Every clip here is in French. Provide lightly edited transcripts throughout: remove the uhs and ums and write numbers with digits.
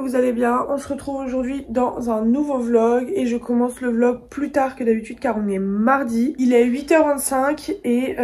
vous allez bien. On se retrouve aujourd'hui dans un nouveau vlog et je commence le vlog plus tard que d'habitude car on est mardi. Il est 8h25 et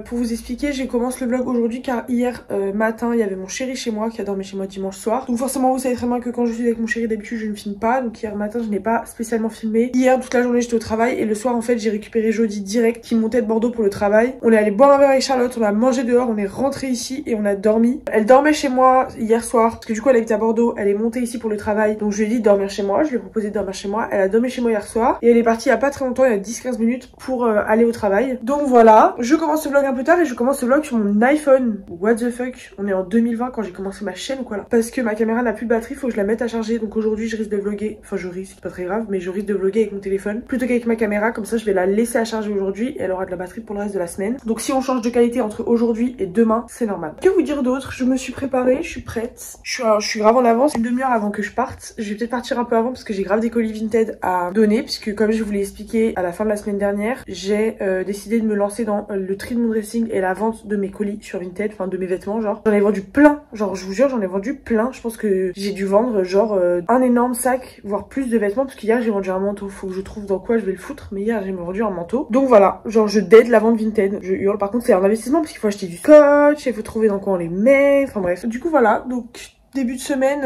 pour vous expliquer, j'ai commencé le vlog aujourd'hui car hier matin il y avait mon chéri chez moi qui a dormi chez moi dimanche soir. Donc forcément vous savez très bien que quand je suis avec mon chéri d'habitude je ne filme pas. Donc hier matin je n'ai pas spécialement filmé. Hier toute la journée j'étais au travail et le soir en fait j'ai récupéré Jody direct qui montait de Bordeaux pour le travail. On est allé boire un verre avec Charlotte, on a mangé dehors, on est rentré ici et on a dormi. Elle dormait chez moi hier soir parce que du coup elle habite à Bordeaux, elle est montée ici pour le travail. Donc je lui ai dit de dormir chez moi, je lui ai proposé de dormir chez moi. Elle a dormi chez moi hier soir et elle est partie il y a pas très longtemps, il y a 10-15 minutes pour aller au travail. Donc voilà, je commence ce vlog un peu tard et je commence ce vlog sur mon iPhone. What the fuck, on est en 2020 quand j'ai commencé ma chaîne ou quoi là. Parce que ma caméra n'a plus de batterie, faut que je la mette à charger. Donc aujourd'hui je risque de vlogger, enfin je risque, c'est pas très grave, mais je risque de vlogger avec mon téléphone plutôt qu'avec ma caméra. Comme ça je vais la laisser à charger aujourd'hui et elle aura de la batterie pour le reste de la semaine. Donc si on change de qualité entre aujourd'hui et demain, c'est normal. Que vous dire d'autre? Je me suis préparée, je suis prête. Je suis grave en avance, une demi-heure avant que je parte. Je vais peut-être partir un peu avant parce que j'ai grave des colis Vinted à donner, puisque comme je vous l'ai expliqué à la fin de la semaine dernière, j'ai décidé de me lancer dans le tri de mon dressing et la vente de mes colis sur Vinted, enfin de mes vêtements genre. J'en ai vendu plein, genre je vous jure j'en ai vendu plein. Je pense que j'ai dû vendre genre un énorme sac, voire plus de vêtements, parce qu'hier j'ai vendu un manteau. Faut que je trouve dans quoi je vais le foutre, mais hier j'ai vendu un manteau. Donc voilà, genre je dead la vente Vinted, je hurle. Par contre c'est un investissement parce qu'il faut acheter du scotch, il faut trouver dans quoi on les met, enfin bref. Du coup voilà, donc début de semaine,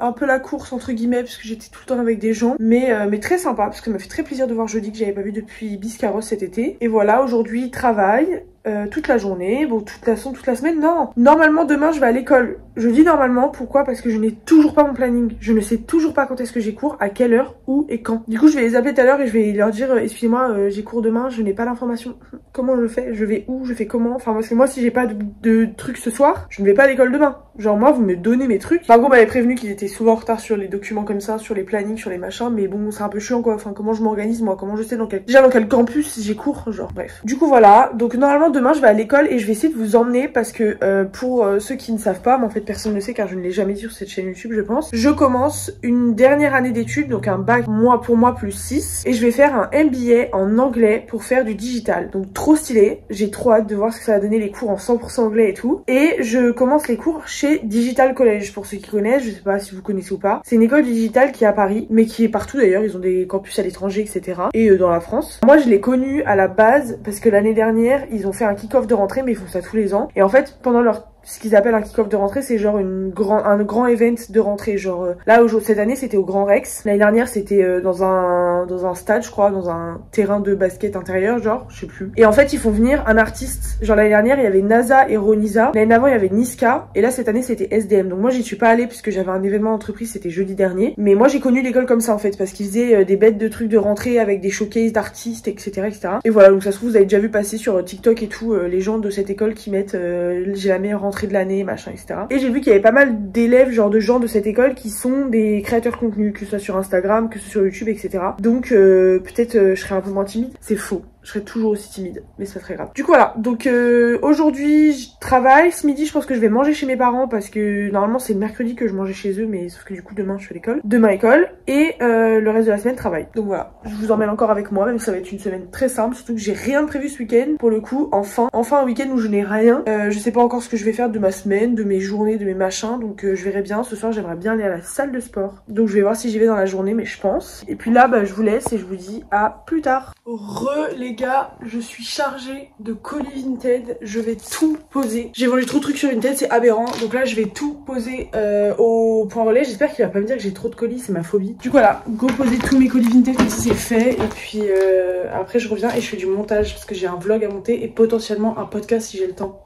un peu la course entre guillemets parce que j'étais tout le temps avec des gens, mais très sympa parce que ça m'a fait très plaisir de voir Jody que j'avais pas vu depuis Biscarrosse cet été. Et voilà, aujourd'hui travail toute la journée, bon toute la semaine, non. Normalement demain je vais à l'école. Je dis normalement, pourquoi? Parce que je n'ai toujours pas mon planning. Je ne sais toujours pas quand est-ce que j'ai cours, à quelle heure, où et quand. Du coup je vais les appeler tout à l'heure et je vais leur dire excusez-moi j'ai cours demain, je n'ai pas l'information. Comment je fais? Je vais où? Je fais comment? Enfin parce que moi si j'ai pas de trucs ce soir, je ne vais pas à l'école demain. Genre moi vous me donnez mes trucs. Par contre m'avait prévenu qu'ils étaient souvent en retard sur les documents comme ça, sur les plannings, sur les machins, mais bon c'est un peu chiant quoi. Enfin comment je m'organise moi, comment je sais dans quel campus j'ai cours, genre bref. Du coup voilà, donc normalement demain je vais à l'école et je vais essayer de vous emmener parce que pour ceux qui ne savent pas, mais en fait personne ne le sait car je ne l'ai jamais dit sur cette chaîne YouTube je pense. Je commence une dernière année d'études, donc un bac pour moi plus 6 et je vais faire un MBA en anglais pour faire du digital. Donc trop stylé, j'ai trop hâte de voir ce que ça va donner les cours en 100% anglais et tout. Et je commence les cours chez Digital College pour ceux qui connaissent, je sais pas si vous connaissez ou pas. C'est une école digitale qui est à Paris, mais qui est partout d'ailleurs, ils ont des campus à l'étranger etc. Et dans la France. Moi je l'ai connue à la base parce que l'année dernière ils ont fait un kick-off de rentrée, mais ils font ça tous les ans. Et en fait pendant ce qu'ils appellent un kick-off de rentrée, c'est genre un grand event de rentrée. Genre là cette année c'était au Grand Rex. L'année dernière c'était dans un stade je crois, dans un terrain de basket intérieur genre, je sais plus. Et en fait ils font venir un artiste. Genre l'année dernière il y avait NASA et Ronisa. L'année d'avant il y avait Niska. Et là cette année c'était SDM. Donc moi j'y suis pas allée puisque j'avais un événement d'entreprise, c'était jeudi dernier. Mais moi j'ai connu l'école comme ça en fait, parce qu'ils faisaient des bêtes de trucs de rentrée avec des showcases d'artistes etc. Et voilà, donc ça se trouve vous avez déjà vu passer sur TikTok et tout les gens de cette école qui mettent j'ai la meilleure rentrée de l'année machin etc. Et j'ai vu qu'il y avait pas mal d'élèves genre de gens de cette école qui sont des créateurs de contenu, que ce soit sur Instagram, que ce soit sur YouTube etc. Donc peut-être je serai un peu moins timide. C'est faux, je serai toujours aussi timide, mais c'est pas très grave. Du coup voilà, donc aujourd'hui je travaille. Ce midi je pense que je vais manger chez mes parents parce que normalement c'est le mercredi que je mangeais chez eux, mais sauf que du coup demain je fais l'école. Demain école et le reste de la semaine travail. Donc voilà, je vous emmène encore avec moi, même si ça va être une semaine très simple, surtout que j'ai rien de prévu ce week-end. Pour le coup, enfin un week-end où je n'ai rien. Je sais pas encore ce que je vais faire de ma semaine, de mes journées, de mes machins, donc je verrai bien. Ce soir j'aimerais bien aller à la salle de sport, donc je vais voir si j'y vais dans la journée, mais je pense. Et puis là bah, je vous laisse et je vous dis à plus tard. Les gars, je suis chargée de colis Vinted, je vais tout poser. J'ai vendu trop de trucs sur Vinted, c'est aberrant. Donc là je vais tout poser au point relais. J'espère qu'il va pas me dire que j'ai trop de colis, c'est ma phobie. Du coup voilà, go poser tous mes colis Vinted comme ça c'est fait. Et puis après je reviens et je fais du montage parce que j'ai un vlog à monter et potentiellement un podcast si j'ai le temps.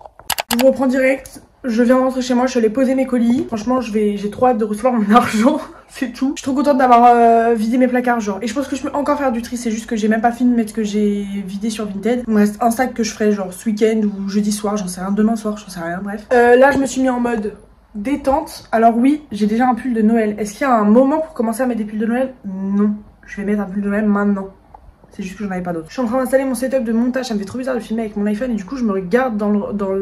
Je vous reprends direct. Je viens de rentrer chez moi, je suis allée poser mes colis. Franchement, j'ai trop hâte de recevoir mon argent. C'est tout. Je suis trop contente d'avoir vidé mes placards, genre. Et je pense que je peux encore faire du tri. C'est juste que j'ai même pas fini de mettre ce que j'ai vidé sur Vinted. Il me reste un sac que je ferai, genre, ce week-end ou jeudi soir. J'en sais rien. Demain soir, j'en sais rien. Bref. Là, je me suis mis en mode détente. Alors, oui, j'ai déjà un pull de Noël. Est-ce qu'il y a un moment pour commencer à mettre des pulls de Noël? Non. Je vais mettre un pull de Noël maintenant. C'est juste que j'en avais pas d'autre. Je suis en train d'installer mon setup de montage. Ça me fait trop bizarre de filmer avec mon iPhone et du coup je me regarde dans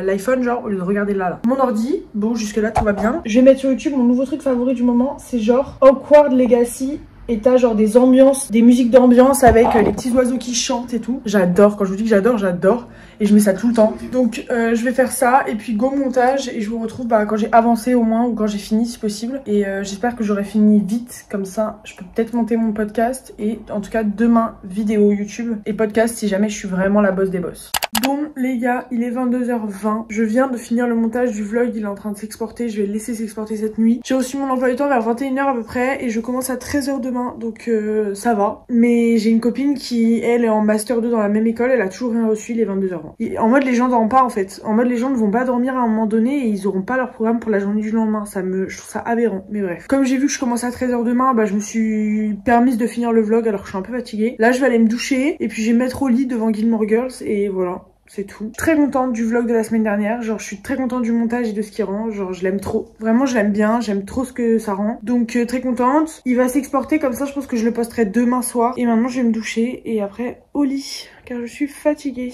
l'iPhone genre au lieu de regarder là. Mon ordi, bon jusque là tout va bien. Je vais mettre sur YouTube mon nouveau truc favori du moment. C'est genre Awkward Legacy et t'as genre des ambiances, des musiques d'ambiance avec les petits oiseaux qui chantent et tout. J'adore, quand je vous dis que j'adore, j'adore. Et je mets ça tout le temps. Donc je vais faire ça et puis go montage et je vous retrouve quand j'ai avancé au moins ou quand j'ai fini si possible. Et j'espère que j'aurai fini vite, comme ça je peux peut-être monter mon podcast et en tout cas demain vidéo YouTube et podcast si jamais je suis vraiment la boss des boss. Bon les gars, il est 22h20. Je viens de finir le montage du vlog, il est en train de s'exporter, je vais le laisser s'exporter cette nuit. J'ai reçu mon emploi du temps vers 21h à peu près et je commence à 13h demain, donc ça va. Mais j'ai une copine qui, elle, est en master 2 dans la même école, elle a toujours rien reçu, il est 22h20. En mode les gens dorment pas en fait, en mode les gens ne vont pas dormir à un moment donné et ils auront pas leur programme pour la journée du lendemain, je trouve ça aberrant, mais bref. Comme j'ai vu que je commence à 13h demain, bah je me suis permise de finir le vlog alors que je suis un peu fatiguée. Là je vais aller me doucher et puis je vais me mettre au lit devant Gilmore Girls et voilà. C'est tout. Très contente du vlog de la semaine dernière. Genre, je suis très contente du montage et de ce qu'il rend. Genre, je l'aime trop. Vraiment, je l'aime bien. J'aime trop ce que ça rend. Donc, très contente. Il va s'exporter comme ça. Je pense que je le posterai demain soir. Et maintenant, je vais me doucher. Et après, au lit. Car je suis fatiguée.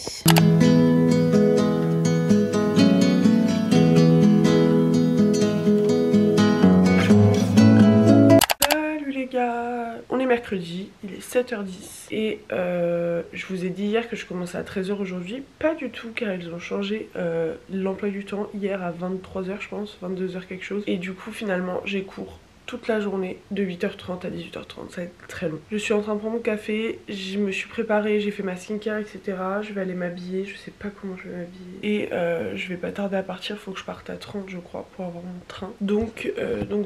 On est mercredi, il est 7h10 et je vous ai dit hier que je commençais à 13h aujourd'hui, pas du tout car ils ont changé l'emploi du temps hier à 23h je pense, 22h quelque chose et du coup finalement j'ai cours toute la journée de 8h30 à 18h30, ça va être très long. Je suis en train de prendre mon café, je me suis préparée, j'ai fait ma skincare etc. Je vais aller m'habiller, je sais pas comment je vais m'habiller. Et je vais pas tarder à partir, faut que je parte à 30 je crois pour avoir mon train. Donc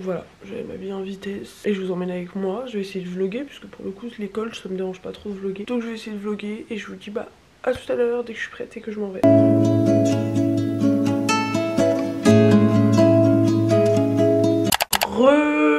voilà, je vais m'habiller en vitesse et je vous emmène avec moi. Je vais essayer de vlogger puisque pour le coup l'école ça me dérange pas trop de vlogger. Donc je vais essayer de vlogger et je vous dis bah à tout à l'heure dès que je suis prête et que je m'en vais.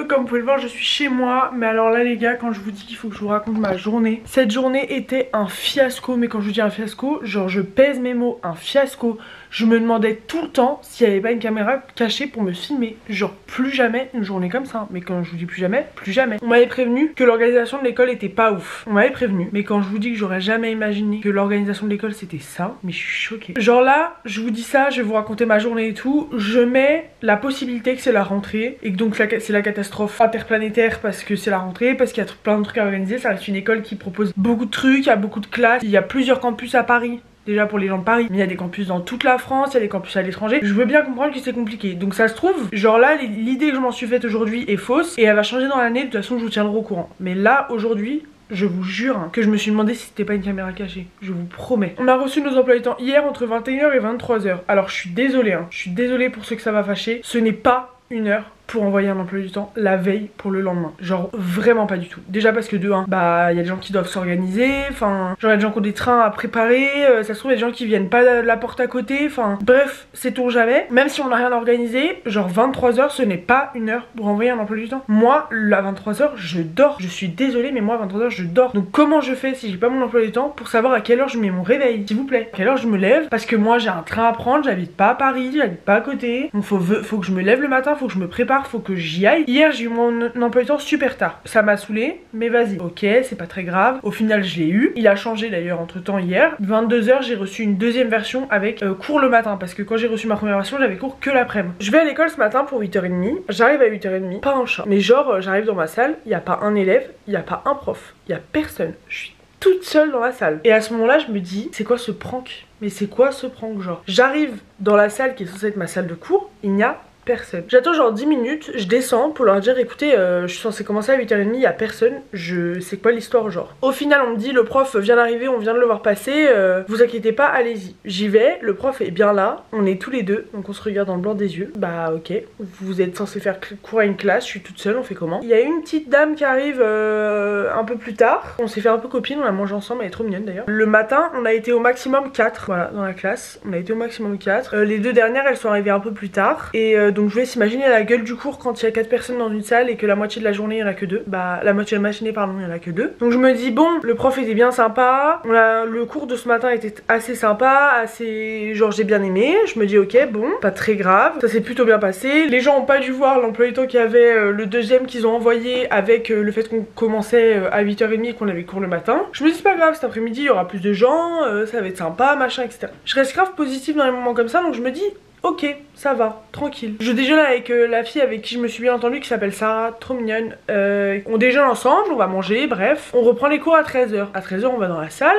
Comme vous pouvez le voir, je suis chez moi. Mais alors là les gars, quand je vous dis qu'il faut que je vous raconte ma journée, cette journée était un fiasco. Mais quand je vous dis un fiasco, genre je pèse mes mots, un fiasco. Je me demandais tout le temps s'il n'y avait pas une caméra cachée pour me filmer. Genre plus jamais une journée comme ça. Mais quand je vous dis plus jamais, plus jamais. On m'avait prévenu que l'organisation de l'école était pas ouf. On m'avait prévenu. Mais quand je vous dis que j'aurais jamais imaginé que l'organisation de l'école c'était ça, mais je suis choquée. Genre là, je vous dis ça, je vais vous raconter ma journée et tout. Je mets la possibilité que c'est la rentrée et que donc c'est la catastrophe interplanétaire parce que c'est la rentrée, parce qu'il y a plein de trucs à organiser. Ça reste une école qui propose beaucoup de trucs, il y a beaucoup de classes, il y a plusieurs campus à Paris. Déjà pour les gens de Paris, mais il y a des campus dans toute la France, il y a des campus à l'étranger. Je veux bien comprendre que c'est compliqué. Donc ça se trouve, genre là, l'idée que je m'en suis faite aujourd'hui est fausse et elle va changer dans l'année. De toute façon, je vous tiendrai au courant. Mais là, aujourd'hui, je vous jure que je me suis demandé si c'était pas une caméra cachée. Je vous promets. On a reçu nos emplois du temps hier entre 21h et 23h. Alors je suis désolée, hein. Je suis désolée pour ceux que ça va fâcher. Ce n'est pas une heure pour envoyer un emploi du temps la veille pour le lendemain. Genre vraiment pas du tout. Déjà parce que de 1, bah il y a des gens qui doivent s'organiser, enfin genre il y a des gens qui ont des trains à préparer, ça se trouve il y a des gens qui viennent pas de la porte à côté, enfin bref, sait-on jamais. Même si on n'a rien organisé, genre 23h ce n'est pas une heure pour envoyer un emploi du temps. Moi, à 23h je dors, je suis désolée mais moi à 23h je dors. Donc comment je fais si j'ai pas mon emploi du temps pour savoir à quelle heure je mets mon réveil, s'il vous plaît. À quelle heure je me lève, parce que moi j'ai un train à prendre, j'habite pas à Paris, j'habite pas à côté. Donc faut que je me lève le matin, faut que je me prépare, faut que j'y aille. Hier j'ai eu mon emploi du temps super tard. Ça m'a saoulé, mais vas-y. Ok, c'est pas très grave. Au final je l'ai eu. Il a changé d'ailleurs entre temps hier. 22h j'ai reçu une deuxième version avec cours le matin. Parce que quand j'ai reçu ma première version j'avais cours que l'après-midi. Je vais à l'école ce matin pour 8h30. J'arrive à 8h30, pas un chat. Mais genre j'arrive dans ma salle, il n'y a pas un élève, il n'y a pas un prof, il n'y a personne. Je suis toute seule dans la salle. Et à ce moment-là je me dis, c'est quoi ce prank? Mais c'est quoi ce prank genre? J'arrive dans la salle qui est censée être ma salle de cours, il n'y a personne. J'attends genre 10 minutes, je descends pour leur dire écoutez je suis censée commencer à 8h30, il y a personne, c'est quoi l'histoire genre. Au final on me dit le prof vient d'arriver, on vient de le voir passer, vous inquiétez pas, allez-y. J'y vais, le prof est bien là, on est tous les deux, donc on se regarde dans le blanc des yeux. Bah ok, vous êtes censé faire cours à une classe, je suis toute seule, on fait comment? Il y a une petite dame qui arrive un peu plus tard, on s'est fait un peu copine, on a mangé ensemble, elle est trop mignonne d'ailleurs. Le matin on a été au maximum 4, voilà, dans la classe, on a été au maximum 4. Les deux dernières elles sont arrivées un peu plus tard, et donc je vais s'imaginer la gueule du cours quand il y a 4 personnes dans une salle et que la moitié de la journée il y en a que 2. Bah la moitié de la matinée pardon il y en a que 2. Donc je me dis bon le prof était bien sympa, le cours de ce matin était assez sympa, assez genre j'ai bien aimé. Je me dis ok bon pas très grave, ça s'est plutôt bien passé. Les gens ont pas dû voir l'emploi du temps qu'il y avait le deuxième qu'ils ont envoyé avec le fait qu'on commençait à 8h30 et qu'on avait cours le matin. Je me dis c'est pas grave, cet après-midi il y aura plus de gens, ça va être sympa machin etc. Je reste grave positive dans les moments comme ça donc je me dis Ok, ça va, tranquille. Je déjeune avec la fille avec qui je me suis bien entendue qui s'appelle Sarah, trop mignonne. On déjeune ensemble, on va manger, bref. On reprend les cours à 13h. À 13h, on va dans la salle.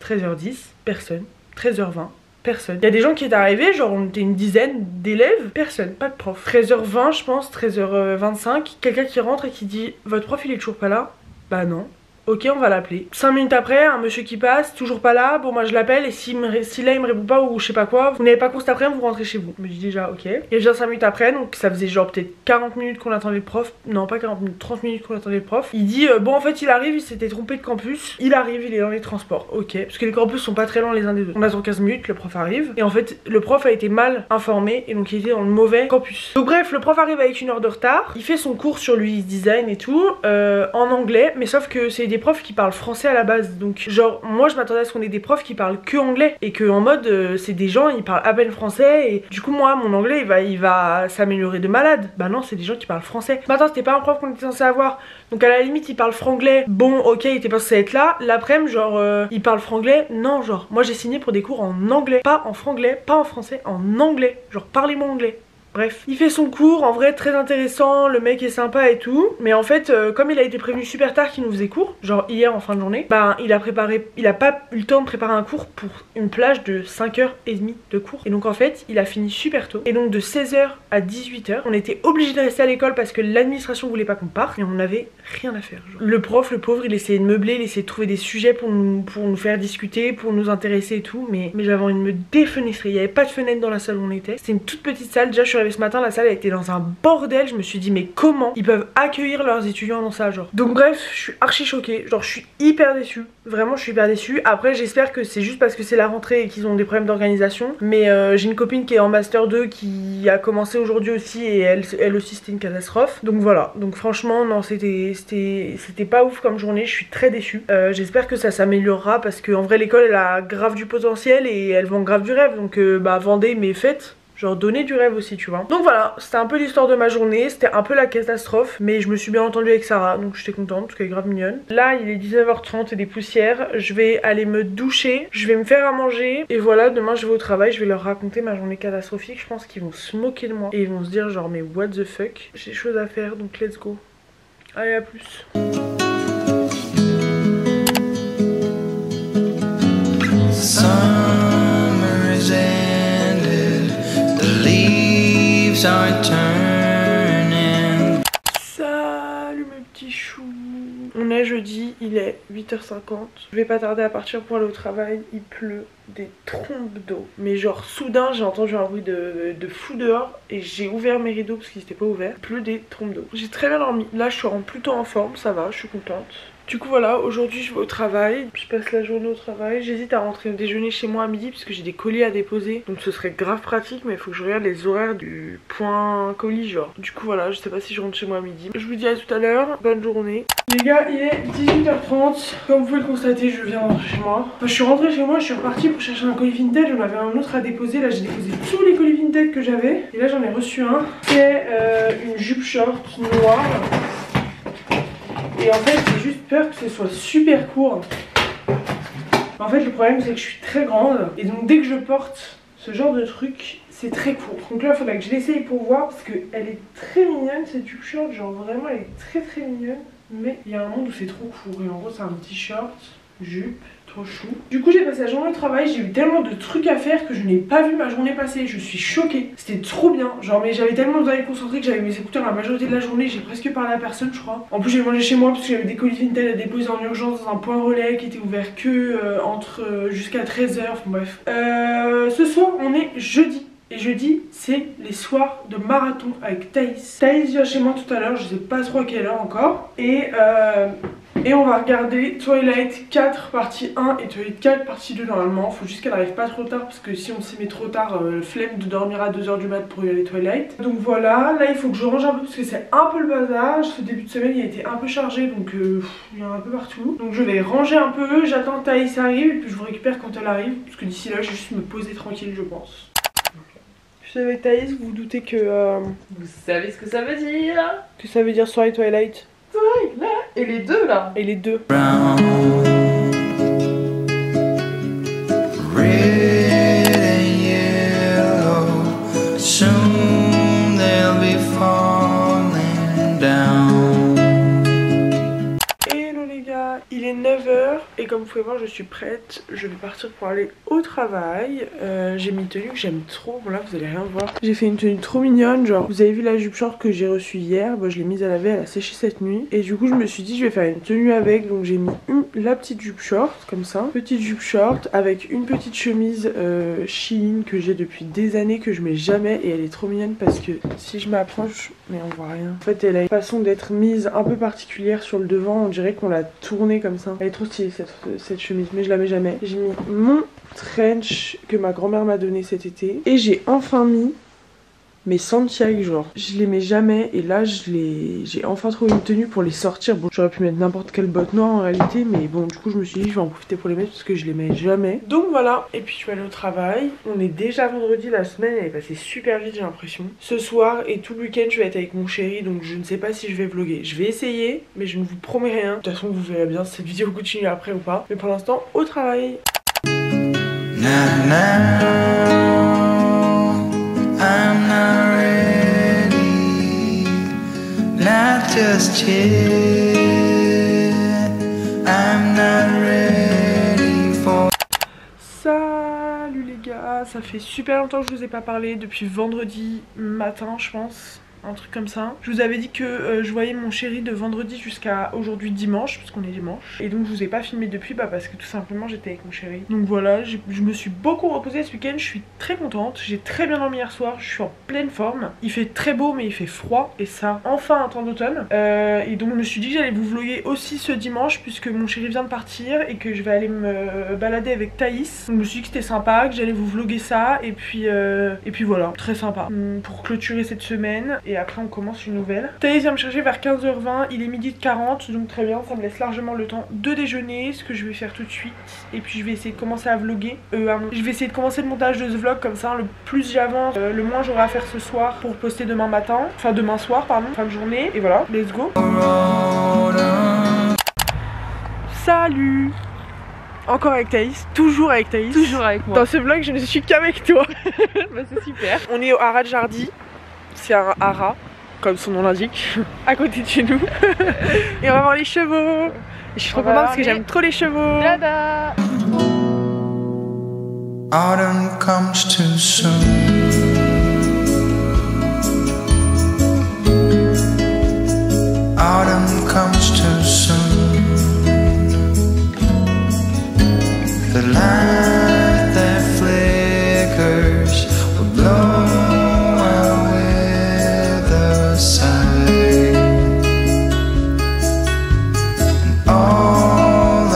13h10, personne. 13h20. Personne. Il y a des gens qui étaient arrivés, genre on était une dizaine d'élèves, personne, pas de prof. 13h20 je pense, 13h25, quelqu'un qui rentre et qui dit votre prof il est toujours pas là? Bah non. Ok, on va l'appeler. 5 minutes après, un monsieur qui passe, toujours pas là. Bon, moi je l'appelle et si là il me répond pas ou je sais pas quoi, vous n'avez pas cours cet après, vous rentrez chez vous. Je me dis déjà, ok. Il vient 5 minutes après, donc ça faisait genre peut-être 40 minutes qu'on attendait le prof. Non, pas 40 minutes, 30 minutes qu'on attendait le prof. Il dit, bon, en fait, il arrive, il s'était trompé de campus. Il arrive, il est dans les transports. Ok. Parce que les campus sont pas très loin les uns des autres. On attend 15 minutes, le prof arrive. Et en fait, le prof a été mal informé et donc il était dans le mauvais campus. Donc, bref, le prof arrive avec 1 heure de retard. Il fait son cours sur l'UX design et tout, en anglais, mais sauf que c'est des profs qui parlent français à la base, donc genre moi je m'attendais à ce qu'on ait des profs qui parlent que anglais et que en mode c'est des gens ils parlent à peine français et du coup moi mon anglais il va s'améliorer de malade. Bah non, c'est des gens qui parlent français. Mais attends, c'était pas un prof qu'on était censé avoir, donc à la limite il parle franglais, bon ok il était pas censé être là. L'après-midi genre il parle franglais, non, genre moi j'ai signé pour des cours en anglais, pas en franglais, pas en français, en anglais, genre parlez-moi anglais. Bref, il fait son cours, en vrai très intéressant, le mec est sympa et tout. Mais en fait, comme il a été prévenu super tard qu'il nous faisait cours, genre hier en fin de journée, bah il a pas eu le temps de préparer un cours pour une plage de 5h30 de cours. Et donc en fait, il a fini super tôt. Et donc de 16h à 18h, on était obligé de rester à l'école parce que l'administration voulait pas qu'on parte. Et on n'avait rien à faire. Genre. Le prof, le pauvre, il essayait de meubler, il essayait de trouver des sujets pour nous faire discuter, pour nous intéresser et tout. Mais j'avais envie de me défenestrer. Il n'y avait pas de fenêtre dans la salle où on était. C'était une toute petite salle. Déjà, je suis arrivée ce matin, la salle était dans un bordel. Je me suis dit, mais comment ils peuvent accueillir leurs étudiants dans ça, genre. Donc bref, je suis archi choquée. Genre, je suis hyper déçue. Vraiment, je suis hyper déçue. Après, j'espère que c'est juste parce que c'est la rentrée et qu'ils ont des problèmes d'organisation. Mais j'ai une copine qui est en Master 2 qui a commencé aujourd'hui aussi et elle aussi, c'était une catastrophe. Donc voilà. Donc franchement, non, c'était pas ouf comme journée. Je suis très déçue. J'espère que ça s'améliorera parce qu'en vrai, l'école, elle a grave du potentiel et elle vend grave du rêve. Donc bah, vendez, mais faites. Genre donner du rêve aussi, tu vois. Donc voilà, c'était un peu l'histoire de ma journée. C'était un peu la catastrophe, mais je me suis bien entendue avec Sarah, donc j'étais contente parce qu'elle est grave mignonne. Là il est 19h30 et des poussières. Je vais aller me doucher, je vais me faire à manger. Et voilà, demain je vais au travail, je vais leur raconter ma journée catastrophique. Je pense qu'ils vont se moquer de moi et ils vont se dire genre mais what the fuck. J'ai des choses à faire, donc let's go. Allez, à plus. Salut mes petits choux. On est jeudi, il est 8h50. Je vais pas tarder à partir pour aller au travail. Il pleut des trompes d'eau. Mais genre soudain j'ai entendu un bruit de fou dehors et j'ai ouvert mes rideaux parce qu'ils étaient pas ouverts. Il pleut des trompes d'eau. J'ai très bien dormi. Là je suis plutôt en forme, ça va, je suis contente. Du coup voilà, aujourd'hui je vais au travail, je passe la journée au travail, j'hésite à rentrer déjeuner chez moi à midi parce que j'ai des colis à déposer, donc ce serait grave pratique, mais il faut que je regarde les horaires du point colis genre. Du coup voilà, je sais pas si je rentre chez moi à midi. Je vous dis à tout à l'heure, bonne journée. Les gars, il est 18h30, comme vous pouvez le constater, je viens rentrer chez moi. Enfin, je suis rentrée chez moi, je suis repartie pour chercher un colis vintage, j'en avais un autre à déposer, là j'ai déposé tous les colis vintage que j'avais, et là j'en ai reçu un. C'est une jupe short noire. Et en fait j'ai juste peur que ce soit super court. En fait le problème c'est que je suis très grande et donc dès que je porte ce genre de truc c'est très court. Donc là il faudrait que je l'essaye pour voir parce qu'elle est très mignonne cette tube short, genre vraiment elle est très mignonne. Mais il y a un monde où c'est trop court et en gros c'est un t-shirt, jupe, trop chou. Du coup j'ai passé la journée au travail, j'ai eu tellement de trucs à faire que je n'ai pas vu ma journée passer. Je suis choquée, c'était trop bien. Genre mais j'avais tellement besoin d'être concentrée que j'avais mes écouteurs la majorité de la journée. J'ai presque parlé à personne je crois. En plus j'ai mangé chez moi parce que j'avais des colis Vinted à déposer en urgence dans un point relais qui était ouvert que jusqu'à 13h, enfin bref. Ce soir on est jeudi. Et jeudi, c'est les soirs de marathon avec Thaïs. Thaïs vient chez moi tout à l'heure, je sais pas trop à quelle heure encore. Et on va regarder Twilight 4 partie 1 et Twilight 4 partie 2 normalement. Faut juste qu'elle arrive pas trop tard parce que si on s'y met trop tard, flemme de dormir à 2h du mat pour y aller Twilight. Donc voilà, là il faut que je range un peu parce que c'est un peu le bazar. Ce début de semaine il a été un peu chargé donc il y en a un peu partout. Donc je vais ranger un peu, j'attends que Thaïs arrive et puis je vous récupère quand elle arrive. Parce que d'ici là je vais juste me poser tranquille je pense. Je suis avec Thaïs, vous vous doutez que... Vous savez ce que ça veut dire? Que ça veut dire soirée Twilight. Twilight. Et les deux là. Et les deux. Red and yellow, soon they'll be falling down. Hello les gars, il est 9h et comme vous pouvez voir je suis prête, je vais partir pour aller au travail. J'ai mis une tenue que j'aime trop, bon là vous allez rien voir. J'ai fait une tenue trop mignonne, genre vous avez vu la jupe short que j'ai reçue hier, bon, je l'ai mise à laver, elle a séché cette nuit. Et du coup je me suis dit je vais faire une tenue avec, donc j'ai mis la petite jupe short comme ça. Petite jupe short avec une petite chemise Shein que j'ai depuis des années que je mets jamais et elle est trop mignonne parce que si je m'approche, mais on voit rien. En fait elle a une façon d'être mise un peu particulière sur le devant, on dirait qu'on l'a tournée comme ça. Elle est trop stylée cette chemise mais je la mets jamais. J'ai mis mon trench que ma grand-mère m'a donné cet été et j'ai enfin mis mes Santiago, genre je les mets jamais et là j'ai enfin trouvé une tenue pour les sortir. Bon j'aurais pu mettre n'importe quelle botte noire en réalité, mais bon du coup je me suis dit je vais en profiter pour les mettre parce que je les mets jamais. Donc voilà, et puis je suis allée au travail. On est déjà vendredi, la semaine elle est passée super vite j'ai l'impression. Ce soir et tout le week-end je vais être avec mon chéri, donc je ne sais pas si je vais vlogger. Je vais essayer mais je ne vous promets rien. De toute façon vous verrez bien si cette vidéo continue après ou pas. Mais pour l'instant au travail. I'm not ready, not just yet. I'm not ready for. Salut les gars, ça fait super longtemps que je vous ai pas parlé, depuis vendredi matin je pense. Un truc comme ça. Je vous avais dit que je voyais mon chéri de vendredi jusqu'à aujourd'hui dimanche, puisqu'on est dimanche. Et donc je vous ai pas filmé depuis, parce que tout simplement j'étais avec mon chéri. Donc voilà, je me suis beaucoup reposée ce week-end, je suis très contente. J'ai très bien dormi hier soir, je suis en pleine forme. Il fait très beau mais il fait froid, et ça, enfin un temps d'automne. Et donc je me suis dit que j'allais vous vlogger aussi ce dimanche, puisque mon chéri vient de partir et que je vais aller me balader avec Thaïs. Donc je me suis dit que c'était sympa, que j'allais vous vlogger ça, et puis voilà, très sympa. Pour clôturer cette semaine. Et après on commence une nouvelle. Thaïs vient me chercher vers 15h20, il est 12h40, donc très bien, ça me laisse largement le temps de déjeuner, ce que je vais faire tout de suite. Et puis je vais essayer de commencer à vlogger. Je vais essayer de commencer le montage de ce vlog, comme ça le plus j'avance, le moins j'aurai à faire ce soir pour poster demain matin. Enfin demain soir pardon, fin de journée. Et voilà, let's go. Salut. Encore avec Thaïs, toujours avec Thaïs. Toujours avec moi. Dans ce vlog je ne suis qu'avec toi. Bah, c'est super. On est au Haras de Jardy. C'est un haras, comme son nom l'indique, à côté de chez nous. Et on va voir les chevaux. Et je suis trop contente parce que j'aime trop les chevaux. Tada. Autumn comes too soon.